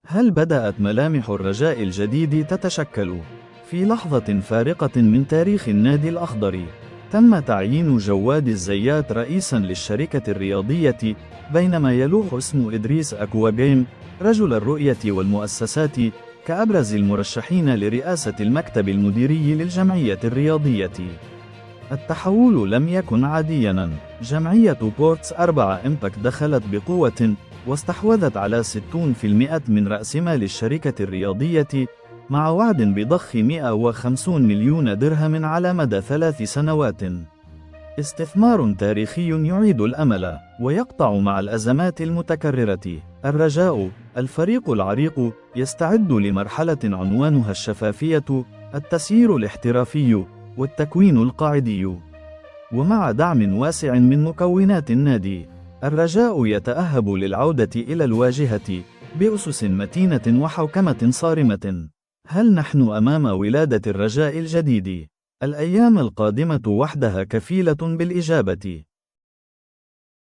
هل بدأت ملامح الرجاء الجديد تتشكل؟ في لحظة فارقة من تاريخ النادي الأخضر، تم تعيين جواد الزيات رئيساً للشركة الرياضية، بينما يلوح اسم إدريس أكواجيم رجل الرؤية والمؤسسات كأبرز المرشحين لرئاسة المكتب المديري للجمعية الرياضية. التحول لم يكن عادياً. جمعية بورتس 4 إمباكت دخلت بقوة واستحوذت على 60% من رأس مال الشركة الرياضية، مع وعد بضخ 150 مليون درهم على مدى 3 سنوات. استثمار تاريخي يعيد الأمل ويقطع مع الأزمات المتكررة. الرجاء، الفريق العريق، يستعد لمرحلة عنوانها الشفافية، التسيير الاحترافي، والتكوين القاعدي. ومع دعم واسع من مكونات النادي، الرجاء يتأهب للعودة إلى الواجهة بأسس متينة وحوكمة صارمة. هل نحن أمام ولادة الرجاء الجديد؟ الأيام القادمة وحدها كفيلة بالإجابة.